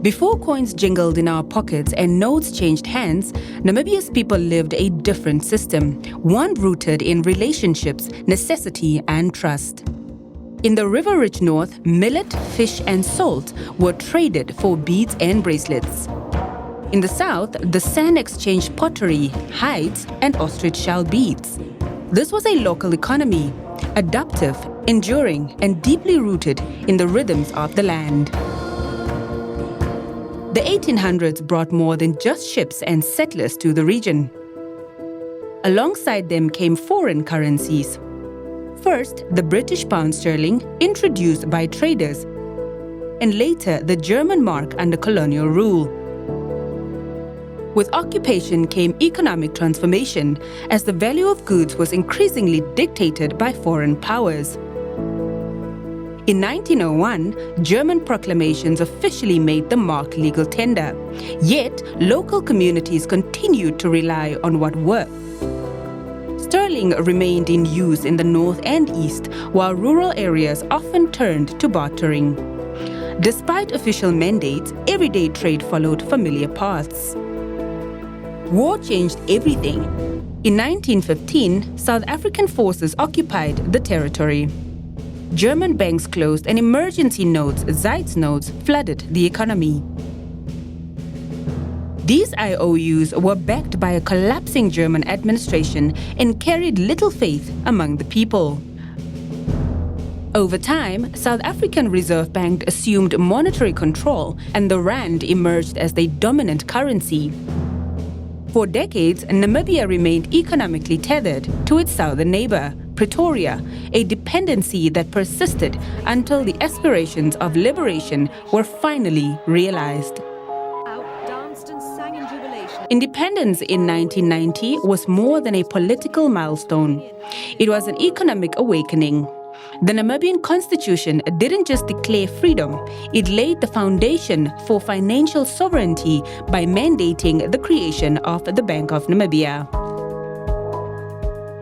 Before coins jingled in our pockets and notes changed hands, Namibia's people lived a different system, one rooted in relationships, necessity, and trust. In the river-rich north, millet, fish, and salt were traded for beads and bracelets. In the south, the San exchanged pottery, hides, and ostrich shell beads. This was a local economy, adaptive, enduring, and deeply rooted in the rhythms of the land. The 1800s brought more than just ships and settlers to the region. Alongside them came foreign currencies. First, the British pound sterling, introduced by traders, and later the German mark under colonial rule. With occupation came economic transformation, as the value of goods was increasingly dictated by foreign powers. In 1901, German proclamations officially made the mark legal tender. Yet, local communities continued to rely on what worked. Sterling remained in use in the north and east, while rural areas often turned to bartering. Despite official mandates, everyday trade followed familiar paths. War changed everything. In 1915, South African forces occupied the territory. German banks closed and emergency notes, Zeitz notes, flooded the economy. These IOUs were backed by a collapsing German administration and carried little faith among the people. Over time, South African Reserve Bank assumed monetary control and the rand emerged as the dominant currency. For decades, Namibia remained economically tethered to its southern neighbor, Pretoria, a dependency that persisted until the aspirations of liberation were finally realized. Independence in 1990 was more than a political milestone. It was an economic awakening. The Namibian constitution didn't just declare freedom, it laid the foundation for financial sovereignty by mandating the creation of the Bank of Namibia.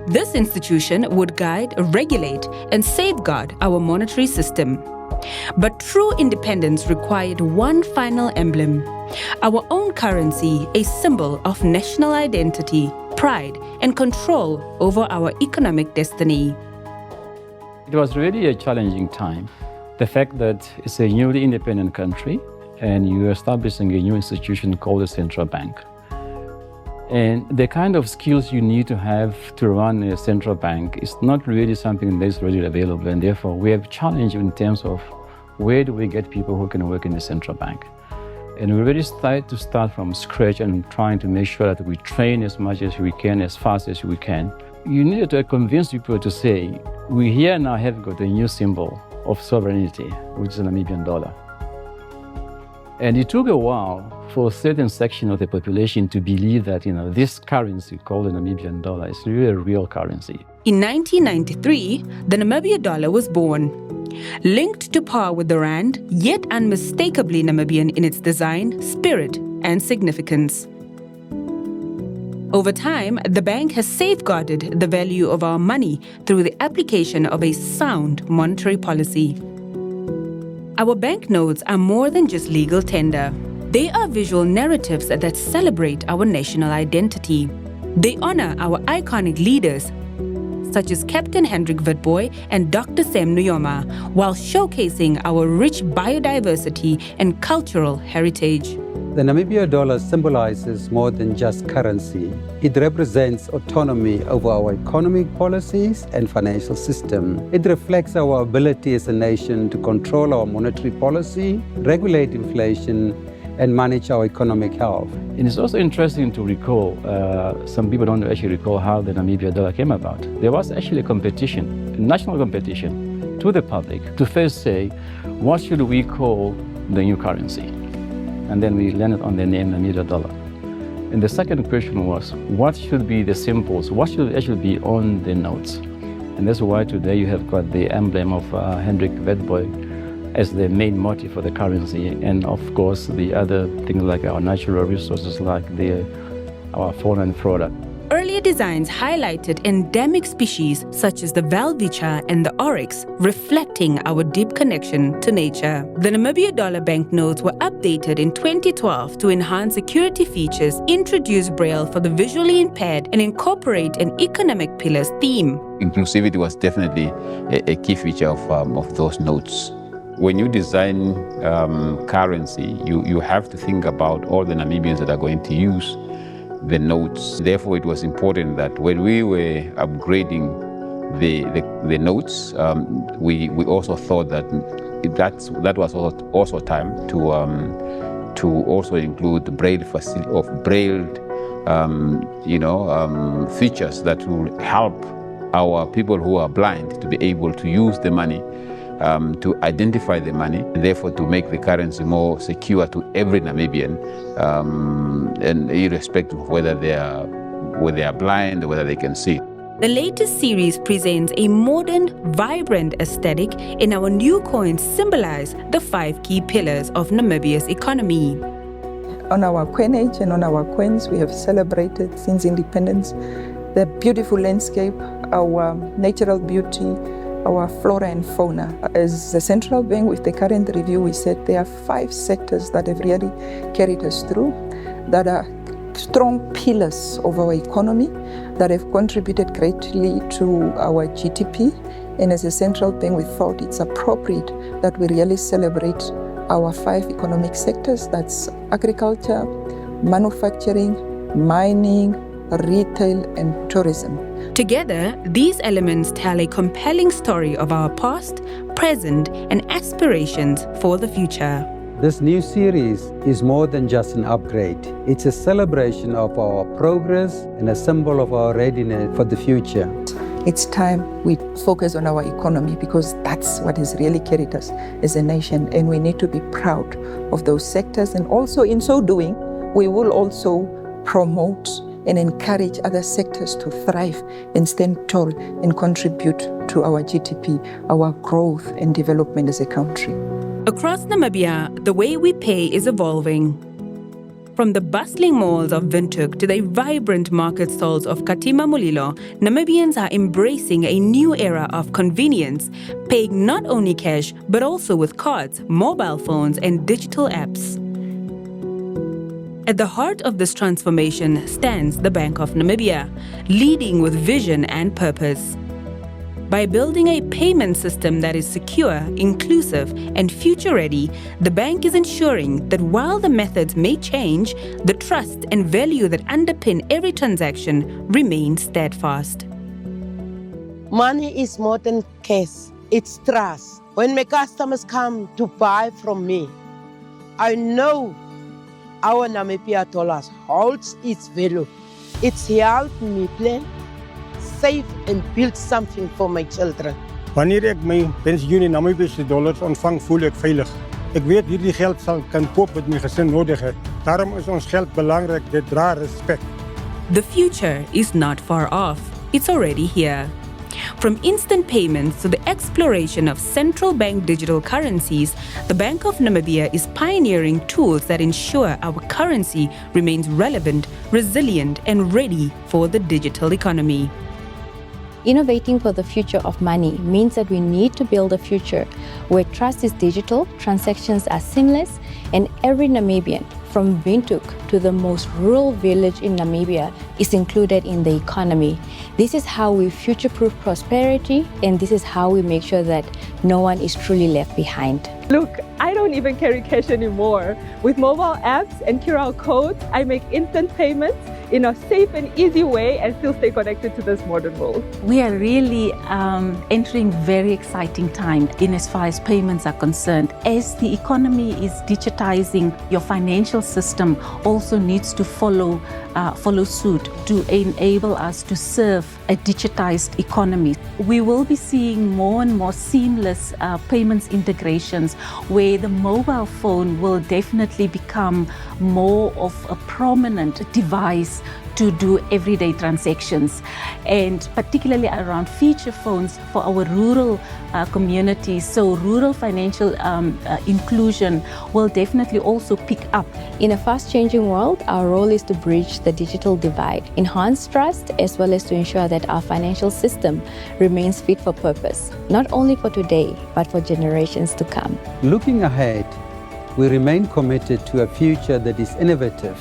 This institution would guide, regulate, and safeguard our monetary system. But true independence required one final emblem: our own currency, a symbol of national identity, pride, and control over our economic destiny. It was really a challenging time. The fact that it's a newly independent country and you're establishing a new institution called the central bank. And the kind of skills you need to have to run a central bank is not really something that's readily available, and therefore we have challenge in terms of where do we get people who can work in the central bank. And we really start from scratch and trying to make sure that we train as much as we can, as fast as we can. You need to convince people to say, we here now have got a new symbol of sovereignty, which is the Namibian dollar. And it took a while for a certain section of the population to believe that, this currency called the Namibian dollar is really a real currency. In 1993, the Namibia dollar was born. Linked to par with the rand, yet unmistakably Namibian in its design, spirit, and significance. Over time, the bank has safeguarded the value of our money through the application of a sound monetary policy. Our banknotes are more than just legal tender. They are visual narratives that celebrate our national identity. They honor our iconic leaders, such as Captain Hendrik Witbooi and Dr. Sam Nujoma, while showcasing our rich biodiversity and cultural heritage. The Namibia dollar symbolizes more than just currency. It represents autonomy over our economic policies and financial system. It reflects our ability as a nation to control our monetary policy, regulate inflation, and manage our economic health. And it's also interesting to recall, some people don't actually recall how the Namibia dollar came about. There was actually a competition, a national competition to the public to first say, what should we call the new currency? And then we landed on the name Namibia dollar. And the second question was, what should be the symbols? What should actually be on the notes? And that's why today you have got the emblem of Hendrik Witbooi as the main motif for the currency. And of course, the other things like our natural resources, like our fauna and flora. Earlier designs highlighted endemic species such as the welwitschia and the oryx, reflecting our deep connection to nature. The Namibia dollar banknotes were updated in 2012 to enhance security features, introduce Braille for the visually impaired, and incorporate an economic pillars theme. Inclusivity was definitely a key feature of those notes. When you design currency, you have to think about all the Namibians that are going to use the notes. Therefore, it was important that when we were upgrading the notes, we also thought that was also time to also include the Braille features that will help our people who are blind to be able to use the money, to identify the money, and therefore to make the currency more secure to every Namibian, and irrespective of whether they are blind or whether they can see. The latest series presents a modern, vibrant aesthetic, and our new coins symbolize the 5 key pillars of Namibia's economy. On our coinage and on our coins, we have celebrated since independence the beautiful landscape, our natural beauty, our flora and fauna. As the central bank, with the current review, we said there are 5 sectors that have really carried us through, that are strong pillars of our economy, that have contributed greatly to our GDP. And as a central bank, we thought it's appropriate that we really celebrate our 5 economic sectors. That's agriculture, manufacturing, mining, retail, and tourism. Together, these elements tell a compelling story of our past, present, and aspirations for the future. This new series is more than just an upgrade. It's a celebration of our progress and a symbol of our readiness for the future. It's time we focus on our economy, because that's what has really carried us as a nation, and we need to be proud of those sectors. And also, in so doing, we will also promote and encourage other sectors to thrive and stand tall and contribute to our GDP, our growth and development as a country. Across Namibia, the way we pay is evolving. From the bustling malls of Windhoek to the vibrant market stalls of Katima Mulilo, Namibians are embracing a new era of convenience, paying not only cash but also with cards, mobile phones, and digital apps. At the heart of this transformation stands the Bank of Namibia, leading with vision and purpose. By building a payment system that is secure, inclusive, and future-ready, the bank is ensuring that while the methods may change, the trust and value that underpin every transaction remain steadfast. Money is more than cash, it's trust. When my customers come to buy from me, I know our Namibia dollars holds its value. It's helped me plan, save and build something for my children. Wanneer ek my pensioen in Namibiese dollars ontvang, voel ek veilig. Ek weet hierdie geld sal kan koop wat my gesin nodig het. Daarom is ons geld belangrik, dit dra respek. The future is not far off. It's already here. From instant payments to the exploration of central bank digital currencies, the Bank of Namibia is pioneering tools that ensure our currency remains relevant, resilient, and ready for the digital economy. Innovating for the future of money means that we need to build a future where trust is digital, transactions are seamless, and every Namibian, from Windhoek to the most rural village in Namibia, is included in the economy. This is how we future-proof prosperity, and this is how we make sure that no one is truly left behind. Look, I don't even carry cash anymore. With mobile apps and QR codes, I make instant payments in a safe and easy way and still stay connected to this modern world. We are really entering very exciting time in as far as payments are concerned. As the economy is digitizing, your financial system also needs to follow suit to enable us to serve a digitized economy. We will be seeing more and more seamless payments integrations where the mobile phone will definitely become more of a prominent device to do everyday transactions, and particularly around feature phones for our rural communities. So rural financial inclusion will definitely also pick up. In a fast-changing world, our role is to bridge the digital divide, enhance trust, as well as to ensure that our financial system remains fit for purpose, not only for today, but for generations to come. Looking ahead, we remain committed to a future that is innovative,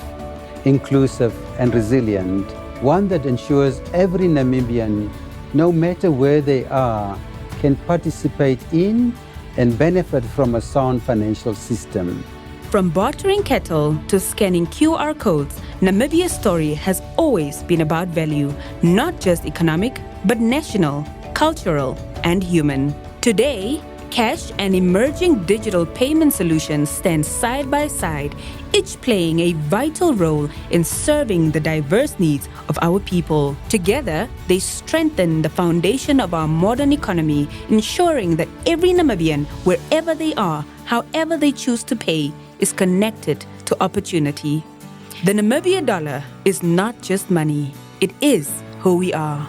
inclusive and resilient, one that ensures every Namibian, no matter where they are, can participate in and benefit from a sound financial system. From bartering cattle to scanning QR codes, Namibia's story has always been about value, not just economic, but national, cultural, and human. Today, cash and emerging digital payment solutions stand side by side, each playing a vital role in serving the diverse needs of our people. Together, they strengthen the foundation of our modern economy, ensuring that every Namibian, wherever they are, however they choose to pay, is connected to opportunity. The Namibia dollar is not just money, it is who we are.